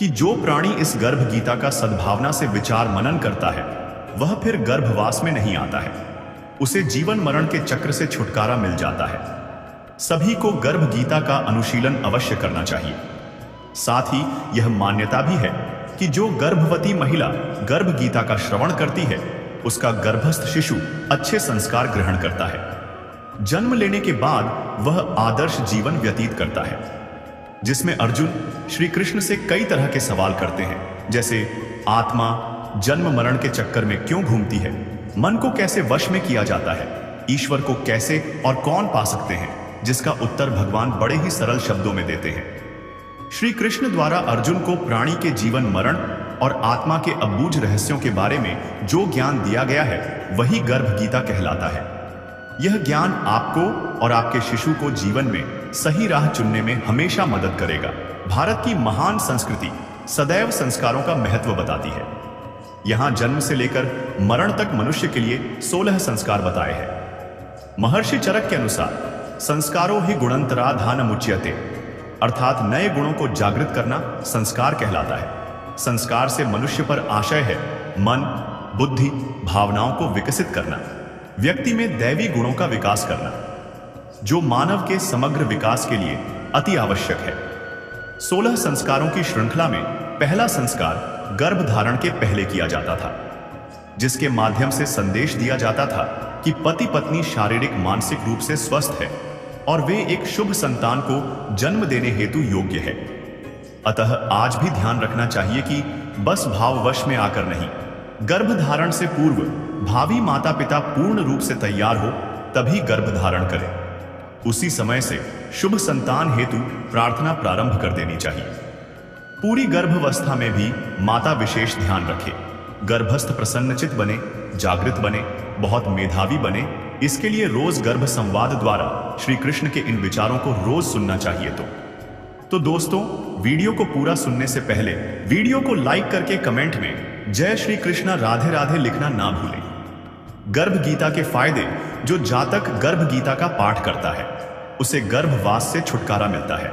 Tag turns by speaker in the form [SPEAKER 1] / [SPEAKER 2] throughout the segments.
[SPEAKER 1] कि जो प्राणी इस गर्भ गीता का सद्भावना से विचार मनन करता है वह फिर गर्भवास में नहीं आता है, उसे जीवन मरण के चक्र से छुटकारा मिल जाता है। सभी को गर्भ गीता का अनुशीलन अवश्य करना चाहिए। साथ ही यह मान्यता भी है कि जो गर्भवती महिला गर्भ गीता का श्रवण करती है उसका गर्भस्थ शिशु अच्छे संस्कार ग्रहण करता है। जन्म लेने के बाद वह आदर्श जीवन व्यतीत करता है, जिसमें अर्जुन श्री कृष्ण से कई तरह के सवाल करते हैं, जैसे आत्मा जन्म मरण के चक्कर में क्यों घूमती है, मन को कैसे वश में किया जाता है, ईश्वर को कैसे और कौन पा सकते हैं, जिसका उत्तर भगवान बड़े ही सरल शब्दों में देते हैं। श्री कृष्ण द्वारा अर्जुन को प्राणी के जीवन मरण और आत्मा के अबूझ रहस्यों के बारे में जो ज्ञान दिया गया है वही गर्भ गीता कहलाता है। यह ज्ञान आपको और आपके शिशु को जीवन में सही राह चुनने में हमेशा मदद करेगा। भारत की महान संस्कृति सदैव संस्कारों का महत्व बताती है। यहाँ जन्म से लेकर मरण तक मनुष्य के लिए 16 संस्कार बताए हैं। महर्षि चरक के अनुसार संस्कारो ही गुणंतरा धानमुच्यते, अर्थात नए गुणों को जागृत करना संस्कार कहलाता है। संस्कार से मनुष्य पर आशय है मन, बुद्धि, भावनाओं को विकसित करना, व्यक्ति में दैवी गुणों का विकास करना, जो मानव के समग्र विकास के लिए अति आवश्यक है। 16 संस्कारों की श्रृंखला में पहला संस्कार गर्भ धारण के पहले किया जाता था, जिसके माध्यम से संदेश दिया जाता था कि पति पत्नी शारीरिक मानसिक रूप से स्वस्थ है और वे एक शुभ संतान को जन्म देने हेतु योग्य है। अतः आज भी ध्यान रखना चाहिए कि बस भाववश में आकर नहीं, गर्भ धारण से पूर्व भावी माता पिता पूर्ण रूप से तैयार हो तभी गर्भ धारण करें। उसी समय से शुभ संतान हेतु प्रार्थना प्रारंभ कर देनी चाहिए। पूरी गर्भावस्था में भी माता विशेष ध्यान रखे, गर्भस्थ प्रसन्नचित बने, जागृत बने, बहुत मेधावी बने। इसके लिए रोज गर्भ संवाद द्वारा श्री कृष्ण के इन विचारों को रोज सुनना चाहिए। तो दोस्तों, वीडियो को पूरा सुनने से पहले वीडियो को लाइक करके कमेंट में जय श्री कृष्णा राधे राधे लिखना ना भूलें। गर्भ गीता के फायदे। जो जातक गर्भ गीता का पाठ करता है उसे गर्भवास से छुटकारा मिलता है।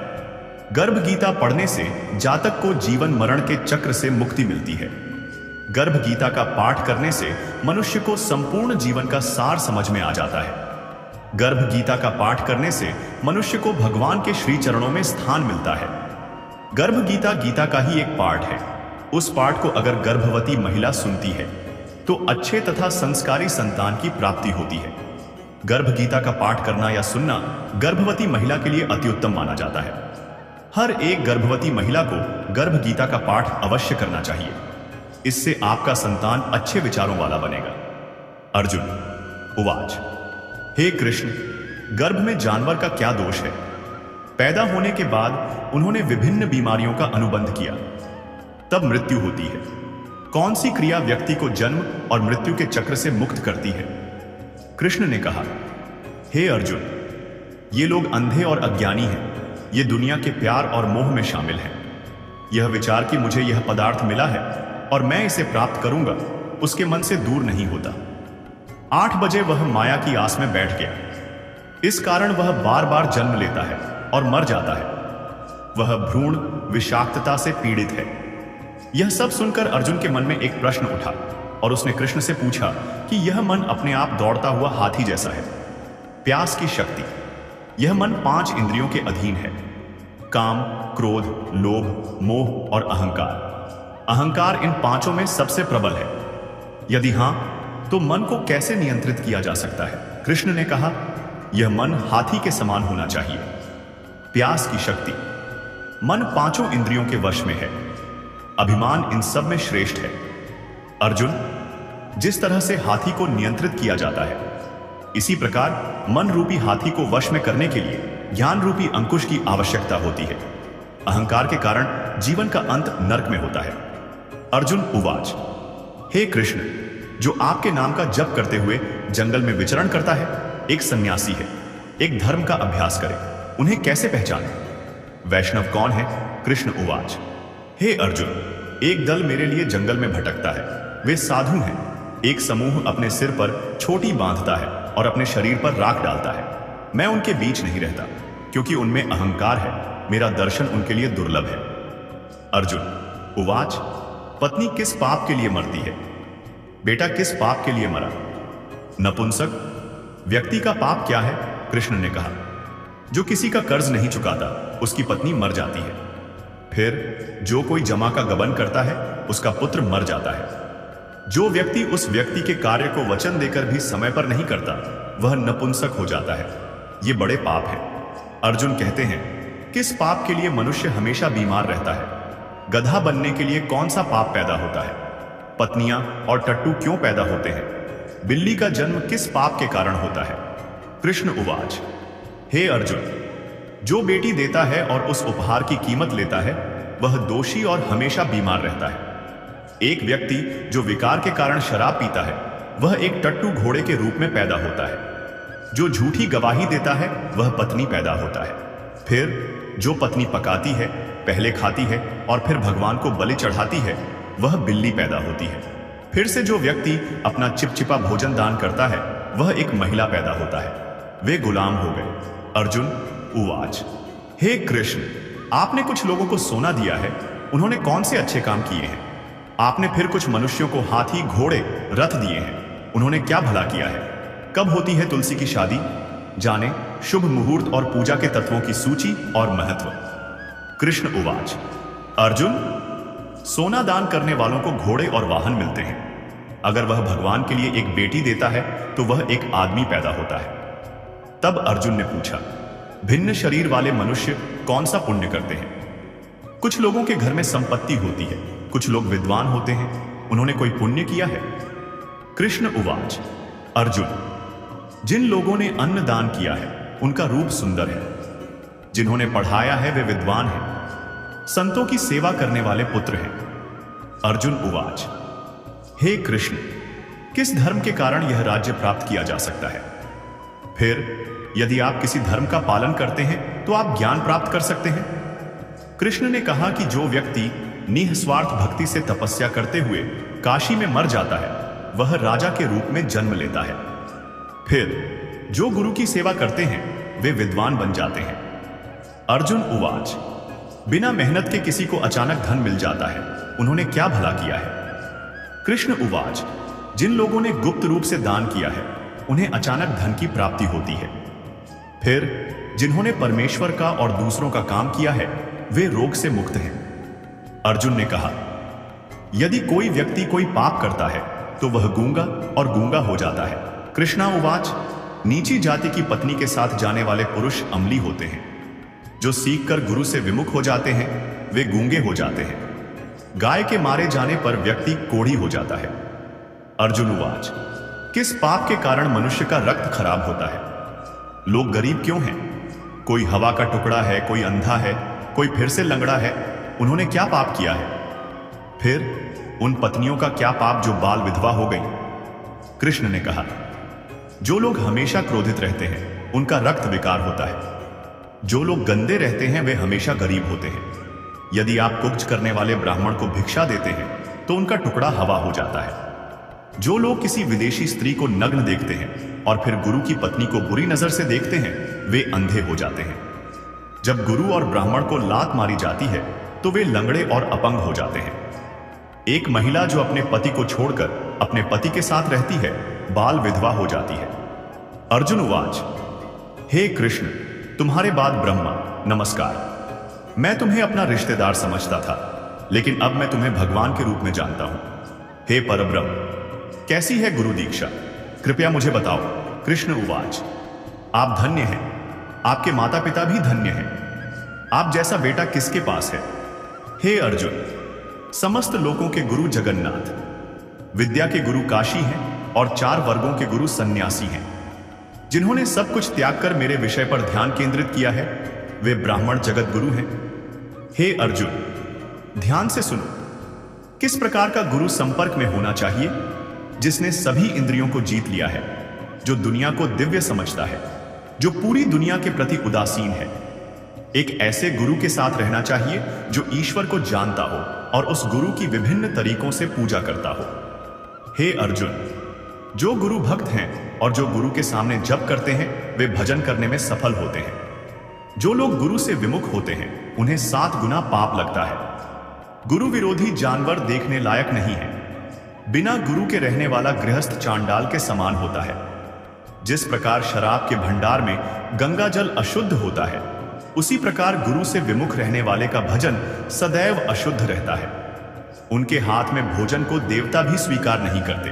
[SPEAKER 1] गर्भ गीता पढ़ने से जातक को जीवन मरण के चक्र से मुक्ति मिलती है। गर्भ गीता का पाठ करने से मनुष्य को संपूर्ण जीवन का सार समझ में आ जाता है। गर्भ गीता का पाठ करने से मनुष्य को भगवान के श्री चरणों में स्थान मिलता है। गर्भ गीता गीता का ही एक पाठ है। उस पाठ को अगर गर्भवती महिला सुनती है तो अच्छे तथा संस्कारी संतान की प्राप्ति होती है। गर्भ गीता का पाठ करना या सुनना गर्भवती महिला के लिए अति उत्तम माना जाता है। हर एक गर्भवती महिला को गर्भ गीता का पाठ अवश्य करना चाहिए। इससे आपका संतान अच्छे विचारों वाला बनेगा। अर्जुन उवाच, हे कृष्ण, गर्भ में जानवर का क्या दोष है? पैदा होने के बाद उन्होंने विभिन्न बीमारियों का अनुबंध किया, तब मृत्यु होती है। कौन सी क्रिया व्यक्ति को जन्म और मृत्यु के चक्र से मुक्त करती है? कृष्ण ने कहा, हे अर्जुन, ये लोग अंधे और अज्ञानी हैं। ये दुनिया के प्यार और मोह में शामिल हैं। यह विचार कि मुझे यह पदार्थ मिला है और मैं इसे प्राप्त करूंगा, उसके मन से दूर नहीं होता। 8 बजे वह माया की आस में बैठ गया। इस कारण वह बार बार जन्म लेता है और मर जाता है। वह भ्रूण विषाक्तता से पीड़ित है। यह सब सुनकर अर्जुन के मन में एक प्रश्न उठा और उसने कृष्ण से पूछा कि यह मन अपने आप दौड़ता हुआ हाथी जैसा है। प्यास की शक्ति। यह मन 5 इंद्रियों के अधीन है, काम, क्रोध, लोभ, मोह और अहंकार। अहंकार इन 5 में सबसे प्रबल है। यदि हां, तो मन को कैसे नियंत्रित किया जा सकता है? कृष्ण ने कहा, यह मन हाथी के समान होना चाहिए। प्यास की शक्ति। मन 5 इंद्रियों के वश में है। अभिमान इन सब में श्रेष्ठ है। अर्जुन, जिस तरह से हाथी को नियंत्रित किया जाता है, इसी प्रकार मन रूपी हाथी को वश में करने के लिए ज्ञान रूपी अंकुश की आवश्यकता होती है। अहंकार के कारण जीवन का अंत नरक में होता है। अर्जुन उवाच, हे कृष्ण, जो आपके नाम का जप करते हुए जंगल में विचरण करता है, एक सन्यासी है, एक धर्म का अभ्यास करे, उन्हें कैसे पहचाने? वैष्णव कौन है? कृष्ण उवाच, हे अर्जुन, एक दल मेरे लिए जंगल में भटकता है। वे साधु हैं। एक समूह अपने सिर पर छोटी बांधता है और अपने शरीर पर राख डालता है। मैं उनके बीच नहीं रहता, क्योंकि उनमें अहंकार है। मेरा दर्शन उनके लिए दुर्लभ है। अर्जुन, उवाच पत्नी किस पाप के लिए मरती है? बेटा किस पाप के लिए मरा? नपुंसक, व्यक्ति का पाप क्या है? कृष्ण ने कहा। जो किसी का कर्ज नहीं चुकाता उसकी पत्नी मर जाती है। फिर जो कोई जमा का गबन करता है उसका पुत्र मर जाता है। जो व्यक्ति उस व्यक्ति के कार्य को वचन देकर भी समय पर नहीं करता वह नपुंसक हो जाता है। ये बड़े पाप हैं। अर्जुन कहते हैं किस पाप के लिए मनुष्य हमेशा बीमार रहता है? गधा बनने के लिए कौन सा पाप पैदा होता है? पत्नियां और टट्टू क्यों पैदा होते हैं? बिल्ली का जन्म किस पाप के कारण होता है? कृष्ण उवाच हे अर्जुन, जो बेटी देता है और उस उपहार की कीमत लेता है वह दोषी और हमेशा बीमार रहता है। एक व्यक्ति जो विकार के कारण शराब पीता है वह एक टट्टू घोड़े के रूप में पैदा होता है। जो झूठी गवाही देता है वह पत्नी पैदा होता है। फिर जो पत्नी पकाती है, पहले खाती है और फिर भगवान को बलि चढ़ाती है वह बिल्ली पैदा होती है। फिर से जो व्यक्ति अपना चिपचिपा भोजन दान करता है वह एक महिला पैदा होता है। वे गुलाम हो गए। अर्जुन उवाच हे कृष्ण, आपने कुछ लोगों को सोना दिया है, उन्होंने कौन से अच्छे काम किए हैं? आपने फिर कुछ मनुष्यों को हाथी, घोड़े, रथ दिए हैं, उन्होंने क्या भला किया है? कब होती है तुलसी की शादी? जाने शुभ मुहूर्त और पूजा के तत्वों की सूची और महत्व। कृष्ण उवाच अर्जुन, सोना दान करने वालों को घोड़े और वाहन मिलते हैं। अगर वह भगवान के लिए एक बेटी देता है तो वह एक आदमी पैदा होता है। तब अर्जुन ने पूछा, भिन्न शरीर वाले मनुष्य कौन सा पुण्य करते हैं? कुछ लोगों के घर में संपत्ति होती है, कुछ लोग विद्वान होते हैं, उन्होंने कोई पुण्य किया है? कृष्ण उवाच अर्जुन, जिन लोगों ने अन्न दान किया है उनका रूप सुंदर है। जिन्होंने पढ़ाया है वे विद्वान हैं, संतों की सेवा करने वाले पुत्र हैं। अर्जुन उवाच हे कृष्ण, किस धर्म के कारण यह राज्य प्राप्त किया जा सकता है? फिर यदि आप किसी धर्म का पालन करते हैं तो आप ज्ञान प्राप्त कर सकते हैं। कृष्ण ने कहा कि जो व्यक्ति निस्वार्थ भक्ति से तपस्या करते हुए काशी में मर जाता है वह राजा के रूप में जन्म लेता है। फिर जो गुरु की सेवा करते हैं वे विद्वान बन जाते हैं। अर्जुन उवाच बिना मेहनत के किसी को अचानक धन मिल जाता है, उन्होंने क्या भला किया है? कृष्ण उवाच जिन लोगों ने गुप्त रूप से दान किया है उन्हें अचानक धन की प्राप्ति होती है। फिर जिन्होंने परमेश्वर का और दूसरों का काम किया है वे रोग से मुक्त हैं। अर्जुन ने कहा, यदि कोई व्यक्ति कोई पाप करता है तो वह गूंगा और गूंगा हो जाता है। कृष्णा उवाच नीची जाति की पत्नी के साथ जाने वाले पुरुष अम्ली होते हैं। जो सीखकर गुरु से विमुख हो जाते हैं वे गूंगे हो जाते हैं। गाय के मारे जाने पर व्यक्ति कोढ़ी हो जाता है। अर्जुन उवाच किस पाप के कारण मनुष्य का रक्त खराब होता है? लोग गरीब क्यों हैं? कोई हवा का टुकड़ा है, कोई अंधा है, कोई फिर से लंगड़ा है, उन्होंने क्या पाप किया है? फिर उन पत्नियों का क्या पाप जो बाल विधवा हो गई? कृष्ण ने कहा, जो लोग हमेशा क्रोधित रहते हैं उनका रक्त विकार होता है। जो लोग गंदे रहते हैं वे हमेशा गरीब होते हैं। यदि आप कुब्ज करने वाले ब्राह्मण को भिक्षा देते हैं तो उनका टुकड़ा हवा हो जाता है। जो लोग किसी विदेशी स्त्री को नग्न देखते हैं और फिर गुरु की पत्नी को बुरी नजर से देखते हैं वे अंधे हो जाते हैं। जब गुरु और ब्राह्मण को लात मारी जाती है तो वे लंगड़े और अपंग हो जाते हैं। एक महिला जो अपने पति को छोड़कर अपने पति के साथ रहती है बाल विधवा हो जाती है। अर्जुन उवाच हे कृष्ण, तुम्हारे बाद ब्रह्मा, नमस्कार। मैं तुम्हें अपना रिश्तेदार समझता था लेकिन अब मैं तुम्हें भगवान के रूप में जानता हूं। हे परब्रह्म, कैसी है गुरु दीक्षा, कृपया मुझे बताओ। कृष्ण उवाच आप धन्य हैं, आपके माता पिता भी धन्य हैं। आप जैसा बेटा किसके पास है? हे अर्जुन, समस्त लोकों के गुरु जगन्नाथ, विद्या के गुरु काशी हैं और 4 वर्गों के गुरु सन्यासी हैं। जिन्होंने सब कुछ त्याग कर मेरे विषय पर ध्यान केंद्रित किया है वे ब्राह्मण जगत गुरु हैं। हे अर्जुन, ध्यान से सुनो। किस प्रकार का गुरु संपर्क में होना चाहिए? जिसने सभी इंद्रियों को जीत लिया है, जो दुनिया को दिव्य समझता है, जो पूरी दुनिया के प्रति उदासीन है। एक ऐसे गुरु के साथ रहना चाहिए जो ईश्वर को जानता हो और उस गुरु की विभिन्न तरीकों से पूजा करता हो। हे अर्जुन, जो गुरु भक्त हैं और जो गुरु के सामने जप करते हैं वे भजन करने में सफल होते हैं। जो लोग गुरु से विमुख होते हैं उन्हें 7 गुना पाप लगता है। गुरु विरोधी जानवर देखने लायक नहीं है। बिना गुरु के रहने वाला गृहस्थ चांडाल के समान होता है। जिस प्रकार शराब के भंडार में गंगा जल अशुद्ध होता है, उसी प्रकार गुरु से विमुख रहने वाले का भजन सदैव अशुद्ध रहता है। उनके हाथ में भोजन को देवता भी स्वीकार नहीं करते।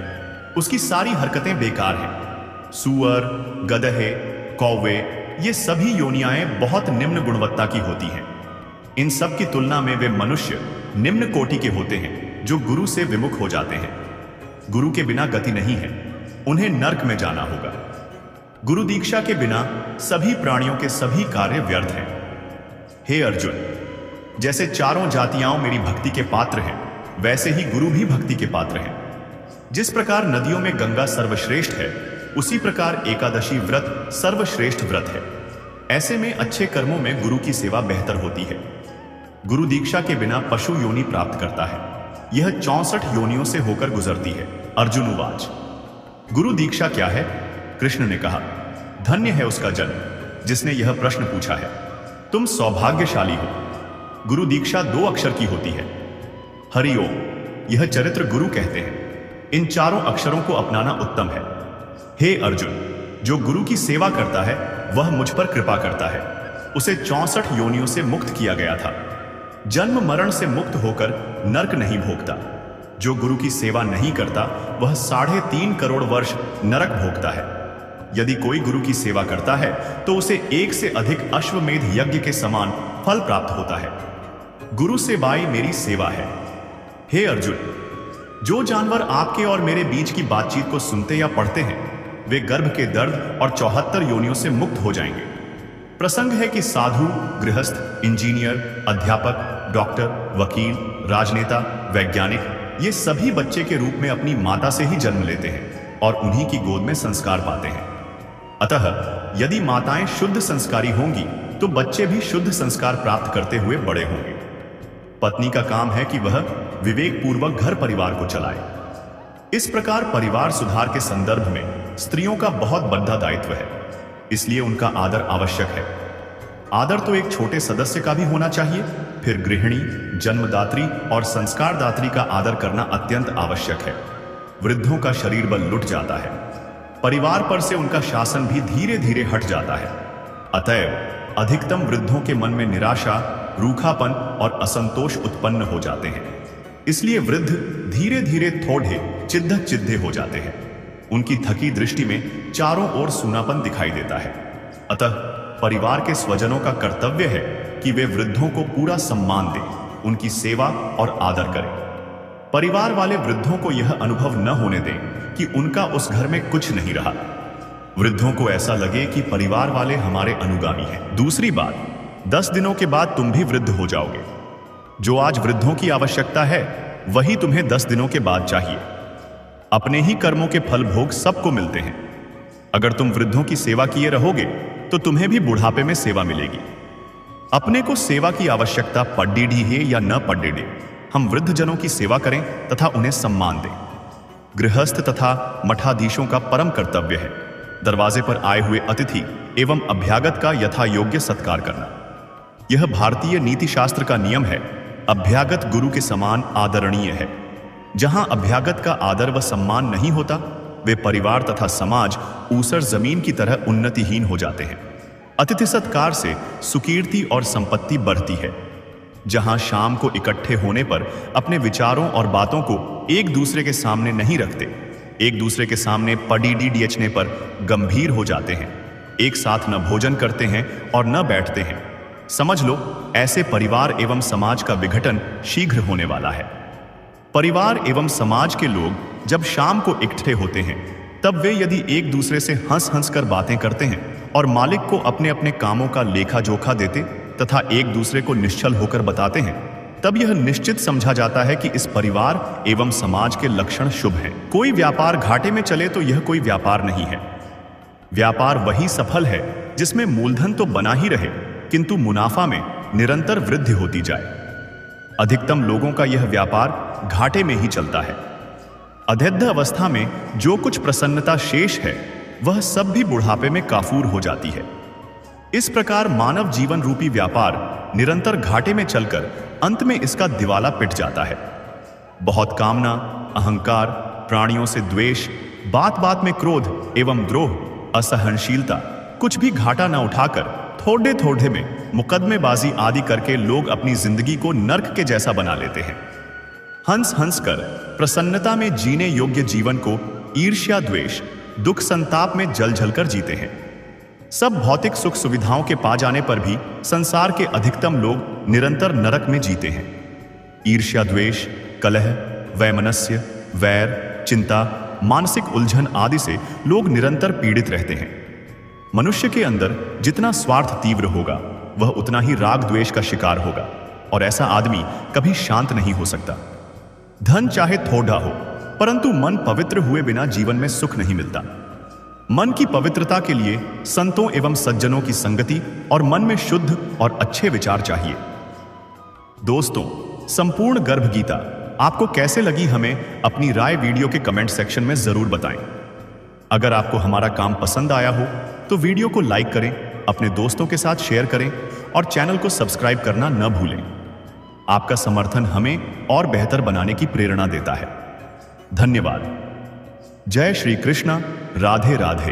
[SPEAKER 1] उसकी सारी हरकतें बेकार हैं। सूअर, गधे, कौवे, ये सभी योनियाएं बहुत निम्न गुणवत्ता की होती हैं। इन सब की तुलना में वे मनुष्य निम्न कोटि के होते हैं जो गुरु से विमुख हो जाते हैं। गुरु के बिना गति नहीं है, उन्हें नरक में जाना होगा। गुरु दीक्षा के बिना सभी प्राणियों के सभी कार्य व्यर्थ हैं। हे अर्जुन, जैसे चारों जातियां मेरी भक्ति के पात्र हैं, वैसे ही गुरु भी भक्ति के पात्र हैं। जिस प्रकार नदियों में गंगा सर्वश्रेष्ठ है, उसी प्रकार एकादशी व्रत सर्वश्रेष्ठ व्रत है। ऐसे में अच्छे कर्मों में गुरु की सेवा बेहतर होती है। गुरु दीक्षा के बिना पशु योनि प्राप्त करता है। यह 64 योनियों से होकर गुजरती है। अर्जुन उवाच, गुरु दीक्षा क्या है? कृष्ण ने कहा, धन्य है उसका जन्म जिसने यह प्रश्न पूछा है। तुम सौभाग्यशाली हो। गुरु दीक्षा 2 अक्षर की होती है। हरि ओम, यह चरित्र गुरु कहते हैं। इन चारों अक्षरों को अपनाना उत्तम है। हे अर्जुन, जो गुरु की सेवा करता है वह मुझ पर कृपा करता है। उसे 64 योनियों से मुक्त किया गया था। जन्म मरण से मुक्त होकर नरक नहीं भोगता। जो गुरु की सेवा नहीं करता वह 3.5 करोड़ वर्ष नरक भोगता है। यदि कोई गुरु की सेवा करता है तो उसे 1 से अधिक अश्वमेध यज्ञ के समान फल प्राप्त होता है। गुरु सेवाई मेरी सेवा है। हे अर्जुन, जो जानवर आपके और मेरे बीच की बातचीत को सुनते या पढ़ते हैं, वे गर्भ के दर्द और 74 योनियों से मुक्त हो जाएंगे। प्रसंग है कि साधु, गृहस्थ, इंजीनियर, अध्यापक, डॉक्टर, वकील, राजनेता, वैज्ञानिक, ये सभी बच्चे के रूप में अपनी माता से ही जन्म लेते हैं और उन्हीं की गोद में संस्कार पाते हैं। अतः यदि माताएं शुद्ध संस्कारी होंगी तो बच्चे भी शुद्ध संस्कार प्राप्त करते हुए बड़े होंगे। पत्नी का काम है कि वह विवेक पूर्वक घर परिवार को चलाए। इस प्रकार परिवार सुधार के संदर्भ में स्त्रियों का बहुत बड़ा दायित्व है, इसलिए उनका आदर आवश्यक है। आदर तो एक छोटे सदस्य का भी होना चाहिए। फिर गृहिणी, जन्मदात्री और संस्कारदात्री का आदर करना अत्यंत आवश्यक है। वृद्धों का शरीर बल लुट जाता है, परिवार पर से उनका शासन भी धीरे धीरे हट जाता है। अतएव अधिकतम वृद्धों के मन में निराशा, रूखापन और असंतोष उत्पन्न हो जाते हैं। इसलिए वृद्ध धीरे धीरे थोड़े चिद्दे हो जाते हैं। उनकी थकी दृष्टि में चारों ओर सूनापन दिखाई देता है। अतः परिवार के स्वजनों का कर्तव्य है कि वे वृद्धों को पूरा सम्मान दें, उनकी सेवा और आदर करें। परिवार वाले वृद्धों को यह अनुभव न होने दें कि उनका उस घर में कुछ नहीं रहा। वृद्धों को ऐसा लगे कि परिवार वाले हमारे अनुगामी हैं। दूसरी बात, 10 दिनों के बाद तुम भी वृद्ध हो जाओगे। जो आज वृद्धों की आवश्यकता है वही तुम्हें 10 दिनों के बाद चाहिए। अपने ही कर्मों के फल भोग सबको मिलते हैं। अगर तुम वृद्धों की सेवा किए रहोगे तो तुम्हें भी बुढ़ापे में सेवा मिलेगी। अपने को सेवा की आवश्यकता पड्डीडी है या न पड्डीडी, हम वृद्ध जनों की सेवा करें तथा उन्हें सम्मान दें। गृहस्थ तथा मठाधीशों का परम कर्तव्य है दरवाजे पर आए हुए अतिथि एवं अभ्यागत का यथा योग्य सत्कार करना। यह भारतीय नीति शास्त्र का नियम है। अभ्यागत गुरु के समान आदरणीय है। जहां अभ्यागत का आदर व सम्मान नहीं होता, वे परिवार तथा समाज ऊसर जमीन की तरह उन्नतिहीन हो जाते हैं। अतिथि सत्कार से सुकीर्ति और संपत्ति बढ़ती है। जहां शाम को इकट्ठे होने पर अपने विचारों और बातों को एक दूसरे के सामने नहीं रखते, एक दूसरे के सामने पडीडी डियचने पर गंभीर हो जाते हैं, एक साथ न भोजन करते हैं और न बैठते हैं, समझ लो ऐसे परिवार एवं समाज का विघटन शीघ्र होने वाला है। परिवार एवं समाज के लोग जब शाम को इकट्ठे होते हैं, तब वे यदि एक दूसरे से हंस हंस कर बातें करते हैं और मालिक को अपने अपने कामों का लेखा जोखा देते तथा एक दूसरे को निश्चल होकर बताते हैं, तब यह निश्चित समझा जाता है कि इस परिवार एवं समाज के लक्षण शुभ हैं। कोई व्यापार घाटे में चले तो यह कोई व्यापार नहीं है। व्यापार वही सफल है जिसमें मूलधन तो बना ही रहे किंतु मुनाफा में निरंतर वृद्धि होती जाए। अधिकतम लोगों का यह व्यापार घाटे में ही चलता है। अध्यद्ध अवस्था में जो कुछ प्रसन्नता शेष है वह सब भी बुढ़ापे में काफूर हो जाती है। इस प्रकार मानव जीवन रूपी व्यापार निरंतर घाटे में चलकर अंत में इसका दिवाला पिट जाता है। बहुत कामना, अहंकार, प्राणियों से द्वेष, बात बात में क्रोध एवं द्रोह, असहनशीलता, कुछ भी घाटा न उठाकर थोड़े थोड़े में मुकदमेबाजी आदि करके लोग अपनी जिंदगी को नर्क के जैसा बना लेते हैं। हंस हंस कर प्रसन्नता में जीने योग्य जीवन को ईर्ष्या, द्वेष, दुख, संताप में जल जल कर जीते हैं। सब भौतिक सुख सुविधाओं के पा जाने पर भी संसार के अधिकतम लोग निरंतर नरक में जीते हैं। ईर्ष्या, द्वेष, कलह, वैमनस्य, वैर, चिंता, मानसिक उलझन आदि से लोग निरंतर पीड़ित रहते हैं। मनुष्य के अंदर जितना स्वार्थ तीव्र होगा वह उतना ही राग द्वेष का शिकार होगा और ऐसा आदमी कभी शांत नहीं हो सकता। धन चाहे थोड़ा हो, परंतु मन पवित्र हुए बिना जीवन में सुख नहीं मिलता। मन की पवित्रता के लिए संतों एवं सज्जनों की संगति और मन में शुद्ध और अच्छे विचार चाहिए। दोस्तों, संपूर्ण गर्भ गीता आपको कैसे लगी हमें अपनी राय वीडियो के कमेंट सेक्शन में जरूर बताएं। अगर आपको हमारा काम पसंद आया हो तो वीडियो को लाइक करें, अपने दोस्तों के साथ शेयर करें और चैनल को सब्सक्राइब करना न भूलें। आपका समर्थन हमें और बेहतर बनाने की प्रेरणा देता है। धन्यवाद। जय श्री कृष्ण। राधे राधे।